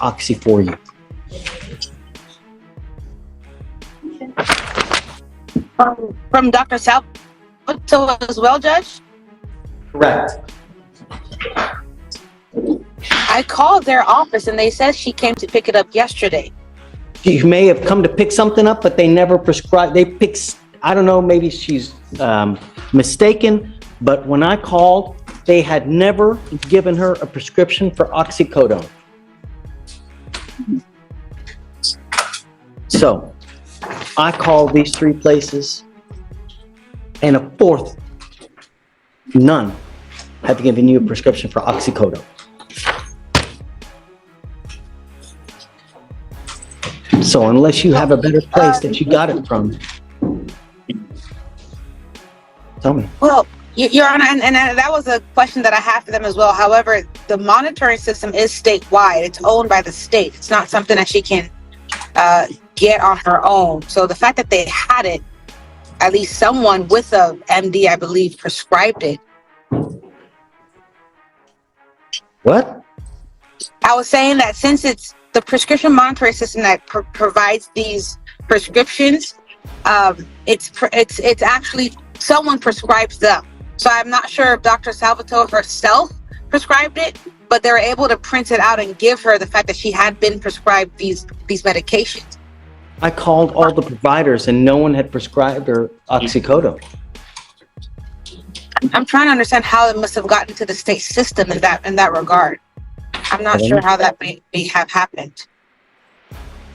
Oxy for you. From Dr. Salvatore as well, Judge? Correct. I called their office and they said she came to pick it up yesterday. She may have come to pick something up, but they never prescribed. They pick, I don't know, maybe she's mistaken, but when I called, they had never given her a prescription for oxycodone. So I called these three places, and a fourth, none, had given you a prescription for oxycodone. So unless you have a better place that you got it from, tell me. Well, Your Honor, and that was a question that I have for them as well. However, the monitoring system is statewide. It's owned by the state. It's not something that she can get on her own. So the fact that they had it, at least someone with a MD, I believe, prescribed it. What? I was saying that since it's the prescription monitoring system that provides these prescriptions, it's actually someone prescribes them. So I'm not sure if Dr. Salvatore herself prescribed it, but they were able to print it out and give her the fact that she had been prescribed these medications. I called all the providers and no one had prescribed her oxycodone. I'm trying to understand how it must have gotten to the state system in that regard. I'm not sure how that may have happened.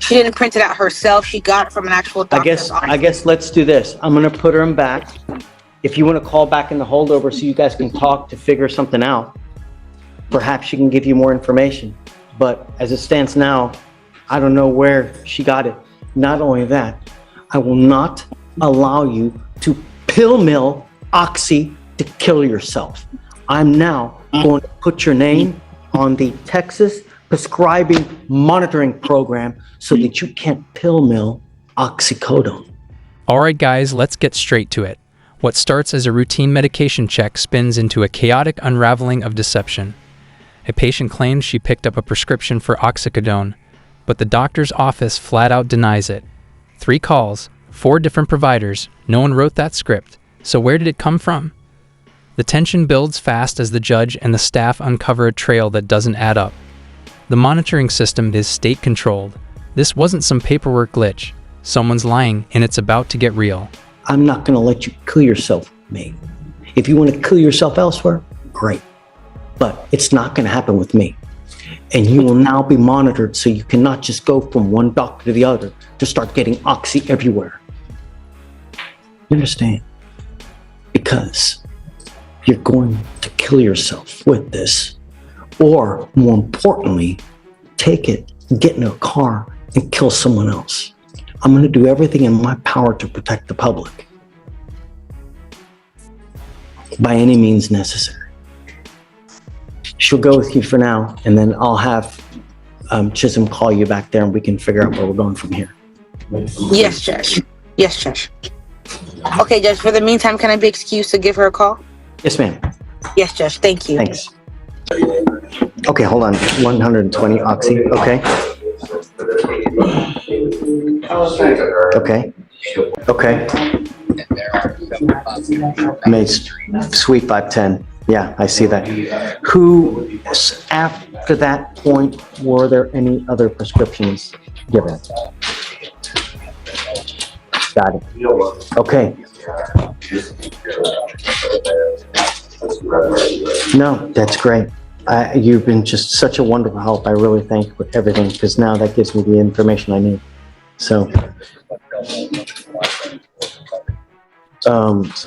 She didn't print it out herself. She got it from an actual doctor's office. I guess let's do this. I'm gonna put her in back. If you want to call back in the holdover so you guys can talk to figure something out, perhaps she can give you more information. But as it stands now, I don't know where she got it. Not only that, I will not allow you to pill mill Oxy to kill yourself. I'm now going to put your name on the Texas Prescribing Monitoring Program so that you can't pill mill oxycodone. All right, guys, let's get straight to it. What starts as a routine medication check spins into a chaotic unraveling of deception. A patient claims she picked up a prescription for oxycodone, but the doctor's office flat out denies it. 3 calls, 4 different providers, no one wrote that script, so where did it come from? The tension builds fast as the judge and the staff uncover a trail that doesn't add up. The monitoring system is state-controlled. This wasn't some paperwork glitch. Someone's lying, and it's about to get real. I'm not going to let you kill yourself, mate. If you want to kill yourself elsewhere, great. But it's not going to happen with me. And you will now be monitored so you cannot just go from one doctor to the other to start getting Oxy everywhere. You understand? Because you're going to kill yourself with this. Or, more importantly, take it, get in a car, and kill someone else. I'm going to do everything in my power to protect the public. By any means necessary. She'll go with you for now, and then I'll have Chisholm call you back there and we can figure out where we're going from here. Yes, Judge. Yes, Judge. Okay, Judge, for the meantime, can I be excused to give her a call? Yes, ma'am. Yes, Judge. Thank you. Thanks. Okay, hold on. 120 Oxy. Okay. Okay. Okay. Mace, Suite 510. Yeah, I see that. Who, after that point, were there any other prescriptions given? Got it. Okay. No, that's great. You've been just such a wonderful help. I really thank you for everything, because now that gives me the information I need. So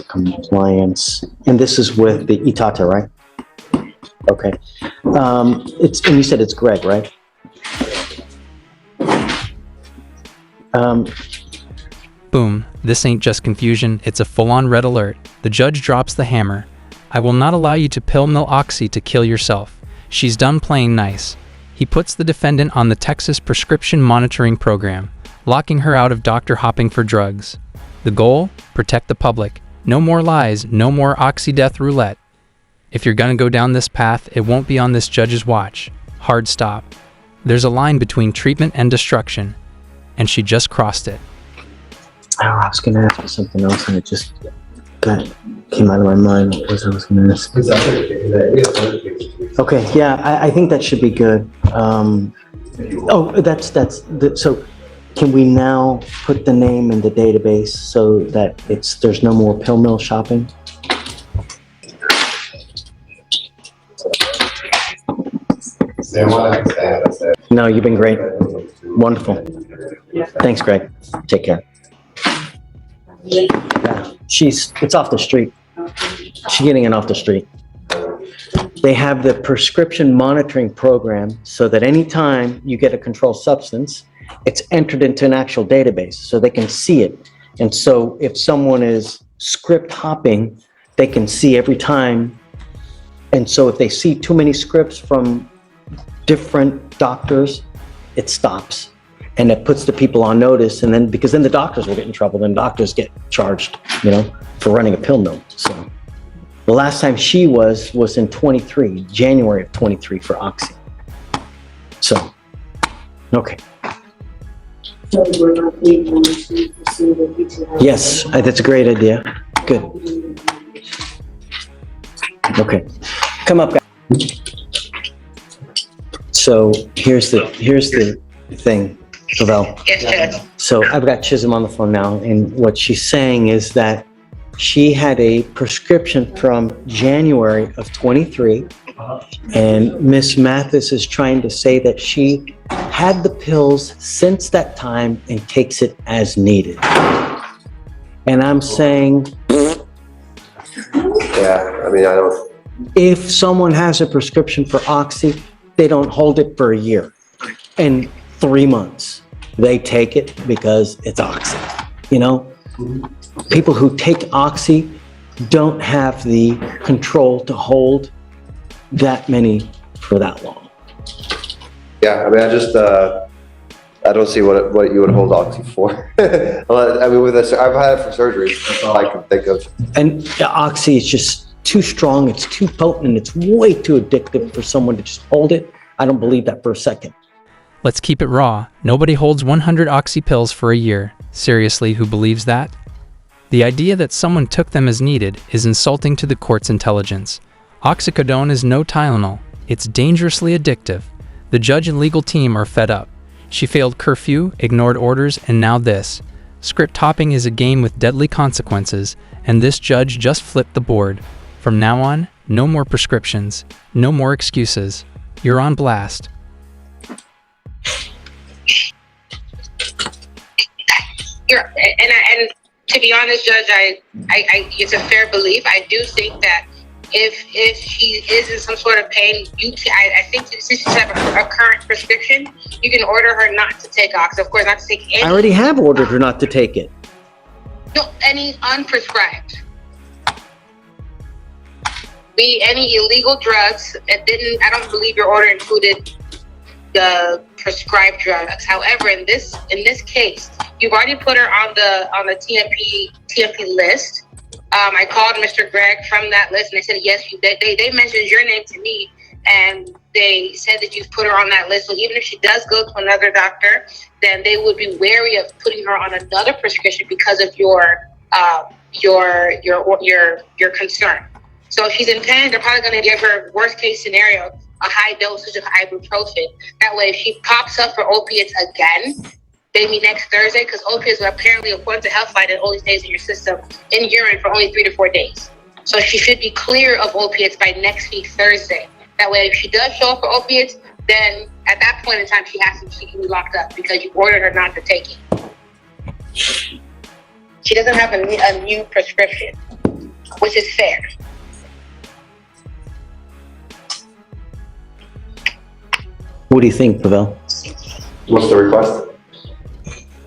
compliance, and this is with the Itata, right? Okay. And you said it's Greg, right? Boom. This ain't just confusion, it's a full-on red alert. The judge drops the hammer. I will not allow you to pill mill Oxy to kill yourself. She's done playing nice. He puts the defendant on the Texas Prescription Monitoring Program, locking her out of doctor hopping for drugs. The goal? Protect the public. No more lies, no more Oxy death roulette. If you're gonna go down this path, it won't be on this judge's watch. Hard stop. There's a line between treatment and destruction, and she just crossed it. Oh, I was going to ask you something else, and it just came out of my mind. What was I was going to ask? Okay, yeah, I think that should be good. So can we now put the name in the database so that there's no more pill mill shopping? No, you've been great. Wonderful. Thanks, Greg. Take care. It's off the street. She's getting it off the street. They have the prescription monitoring program so that anytime you get a controlled substance, it's entered into an actual database so they can see it. And so if someone is script hopping, they can see every time. And so if they see too many scripts from different doctors, it stops. And it puts the people on notice. And then, because then the doctors will get in trouble, then doctors get charged, for running a pill mill. So the last time she was in January of 23 for Oxy. So, okay. Yes, that's a great idea. Good. Okay, come up, guys. So here's the thing, Pavel. Yes, Judge. So I've got Chisholm on the phone now, and what she's saying is that she had a prescription from January of 23, and Miss Mathis is trying to say that she had the pills since that time and takes it as needed. And I'm saying, yeah, I mean, I don't. If someone has a prescription for Oxy, they don't hold it for a year. In 3 months, they take it because it's Oxy. People who take Oxy don't have the control to hold that many for that long. Yeah, I mean, I don't see what you would hold Oxy for. I mean, with this, I've had it for surgery. That's all I can think of. And Oxy is just too strong, it's too potent, and it's way too addictive for someone to just hold it. I don't believe that for a second. Let's keep it raw. Nobody holds 100 Oxy pills for a year. Seriously, who believes that? The idea that someone took them as needed is insulting to the court's intelligence. Oxycodone is no Tylenol. It's dangerously addictive. The judge and legal team are fed up. She failed curfew, ignored orders, and now this. Script hopping is a game with deadly consequences, and this judge just flipped the board. From now on, no more prescriptions, no more excuses. You're on blast. And to be honest, Judge, I it's a fair belief. I do think that if she is in some sort of pain, I think since she has a current prescription, you can order her not to take Oxy. Of course, not to take any. I already have ordered her not to take it. No, any unprescribed. Any illegal drugs. I don't believe your order included the prescribed drugs. However, in this case, you've already put her on the TMP list. I called Mr. Gregg from that list, and they said yes. They mentioned your name to me, and they said that you've put her on that list. So even if she does go to another doctor, then they would be wary of putting her on another prescription because of your concern. So if she's in pain, they're probably going to give her, worst case scenario, a high dosage of ibuprofen. That way, if she pops up for opiates again, maybe next Thursday, because opiates are apparently, according to Healthline, it only stays in your system, in urine, for only 3 to 4 days. So she should be clear of opiates by next week, Thursday. That way, if she does show up for opiates, then at that point in time, she can be locked up because you ordered her not to take it. She doesn't have a new prescription, which is fair. What do you think, Pavel? What's the request?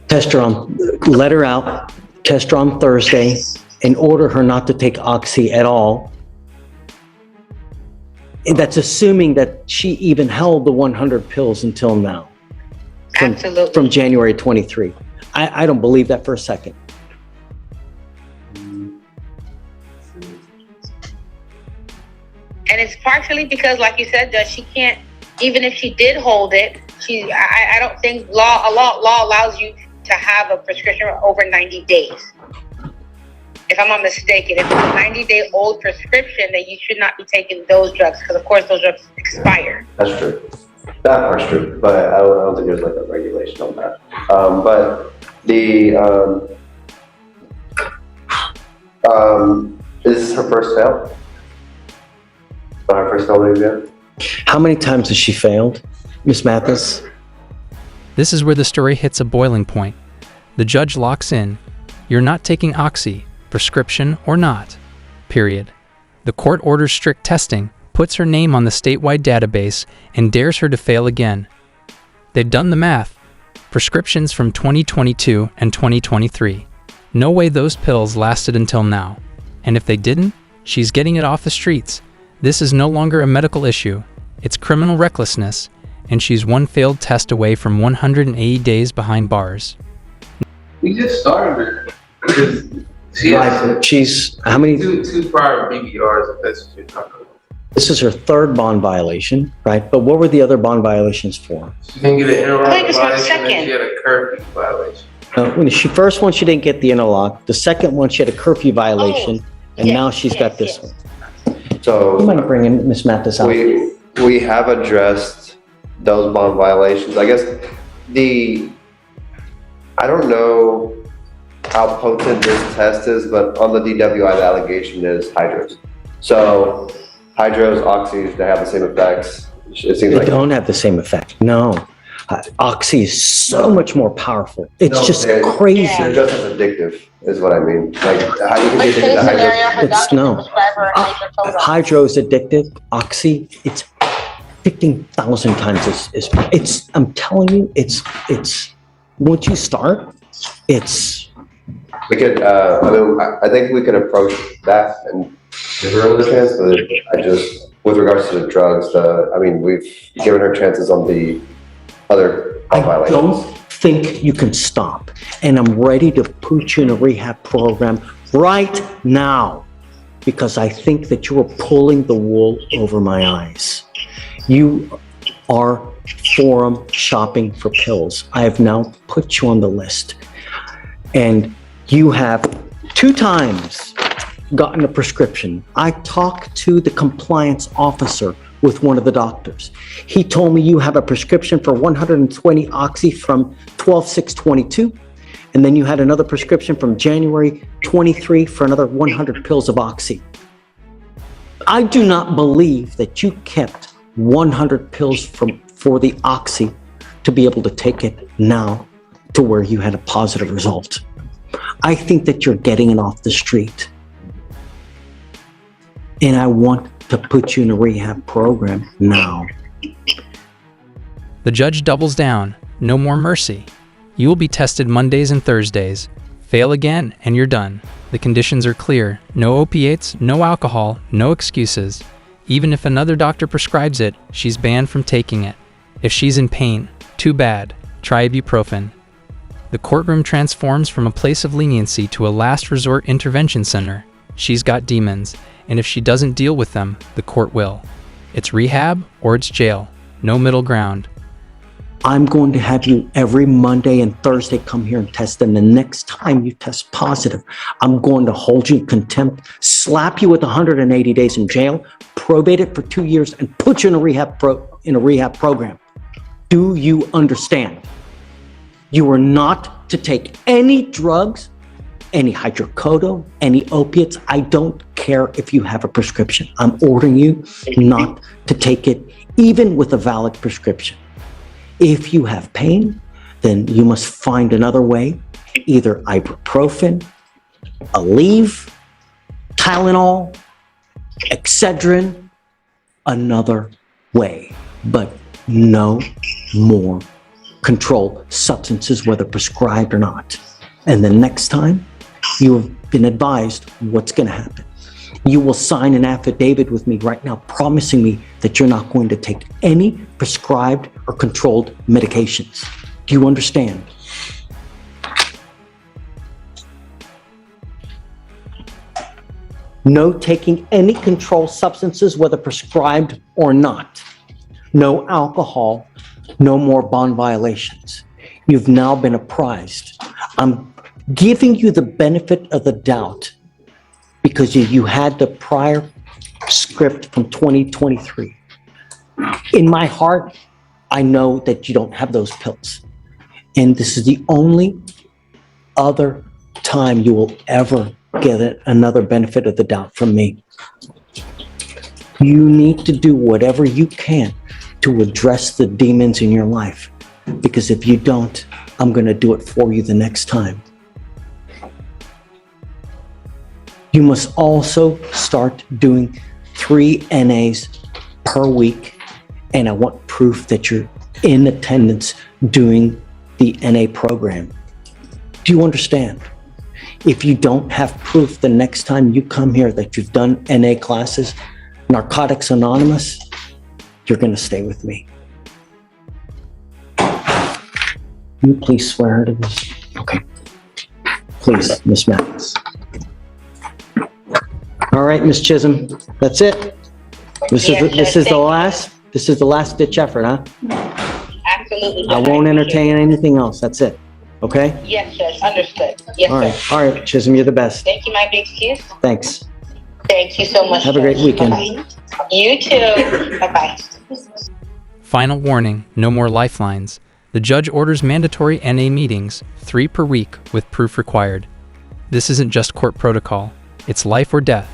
Test her let her out, test her on Thursday, and order her not to take Oxy at all. And that's assuming that she even held the 100 pills until now. Absolutely. From January 23. I don't believe that for a second. And it's partially because, like you said, Judge, she can't, even if she did hold it, I don't think law allows you to have a prescription over 90 days. If I'm not mistaken, if it's a 90-day-old prescription, then you should not be taking those drugs because, of course, those drugs expire. That's true. That part's true, but I don't think there's like a regulation on that. But the is this her first fail? Not her first failure yet? How many times has she failed, Miss Mathis? This is where the story hits a boiling point. The judge locks in. You're not taking Oxy, prescription or not. Period. The court orders strict testing, puts her name on the statewide database, and dares her to fail again. They've done the math. Prescriptions from 2022 and 2023. No way those pills lasted until now. And if they didn't, she's getting it off the streets. This is no longer a medical issue. It's criminal recklessness, and she's one failed test away from 180 days behind bars. We just started her. She has Right. She's, how many? two prior BBRs, if that's what you're talking about. This is her third bond violation, right? But what were the other bond violations for? She didn't get an interlock I think it's my violation, and second. she had a curfew violation. When she first one, she didn't get the interlock. The second one, she had a curfew violation, and yes, now she's got this yes. one. So You might bring in Miss Mathis out. we have addressed those bond violations. I guess I don't know how potent this test is, but on the DWI, the allegation is hydros. So hydros, oxys, they have the same effects. It seems They like don't have the same effect. No. Oxy is so much more poureful. It's No, just they're- crazy. they're just as addictive, is what I mean. Like how you can be Like addicted case to scenario, hydros. her It's doctor no. can prescribe her a major program. Hydro is addictive. Oxy, it's 15,000 times it's, I'm telling you, it's, once you start, it's, We could, I think we could approach that and give her another chance, but with regards to the drugs, we've given her chances on the other I violations. don't think you can stop. And I'm ready to put you in a rehab program right now because I think that you are pulling the wool over my eyes. You are forum shopping for pills. I have now put you on the list. And you have 2 times gotten a prescription. I talked to the compliance officer with one of the doctors. He told me you have a prescription for 120 Oxy from 12/6/22, and then you had another prescription from January 23 for another 100 pills of Oxy. I do not believe that you kept 100 pills for the Oxy to be able to take it now to where you had a positive result. I think that you're getting it off the street. And I want to put you in a rehab program now. The judge doubles down. No more mercy. You will be tested Mondays and Thursdays. Fail again, and you're done. The conditions are clear. No opiates, no alcohol, no excuses. Even if another doctor prescribes it, she's banned from taking it. If she's in pain, too bad. Try ibuprofen. The courtroom transforms from a place of leniency to a last resort intervention center. She's got demons, and if she doesn't deal with them, the court will. It's rehab or it's jail. No middle ground. I'm going to have you every Monday and Thursday come here and test. And the next time you test positive, I'm going to hold you in contempt, slap you with 180 days in jail, probate it for 2 years, and put you in a rehab program. Do you understand? You are not to take any drugs, any hydrocodone, any opiates. I don't care if you have a prescription. I'm ordering you not to take it, even with a valid prescription. If you have pain, then you must find another way, either ibuprofen, Aleve, Tylenol, Excedrin, another way. But no more controlled substances, whether prescribed or not. And the next time, you have been advised what's going to happen. You will sign an affidavit with me right now promising me that you're not going to take any prescribed or controlled medications. Do you understand? No taking any controlled substances, whether prescribed or not. No alcohol, No more bond violations. You've now been apprised. I'm giving you the benefit of the doubt because you had the prior script from 2023. In my heart, I know that you don't have those pills. And this is the only other time you will ever get another benefit of the doubt from me. You need to do whatever you can to address the demons in your life. Because if you don't, I'm going to do it for you the next time. You must also start doing 3 NAs per week. And I want proof that you're in attendance doing the NA program. Do you understand? If you don't have proof the next time you come here that you've done NA classes, Narcotics Anonymous, you're going to stay with me. Can you please swear to this? Okay. Please, Miss Mathis. All right, Miss Chisholm, that's it. This is the last ditch effort, huh? Absolutely. I won't entertain anything else. That's it. Okay? Yes, Judge. Understood. Yes, All right. sir. All right, Chisholm, you're the best. Thank you, my big excuse. Thanks. Thank you so much. Have a great Judge. weekend. Bye-bye. You too. Bye-bye. Final warning, no more lifelines. The judge orders mandatory NA meetings, 3 per week with proof required. This isn't just court protocol. It's life or death.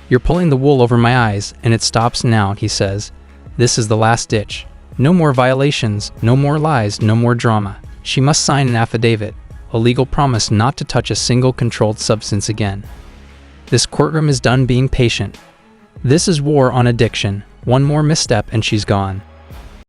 You're pulling the wool over my eyes, and it stops now, he says. This is the last ditch. No more violations, no more lies, no more drama. She must sign an affidavit, a legal promise not to touch a single controlled substance again. This courtroom is done being patient. This is war on addiction. One more misstep and she's gone.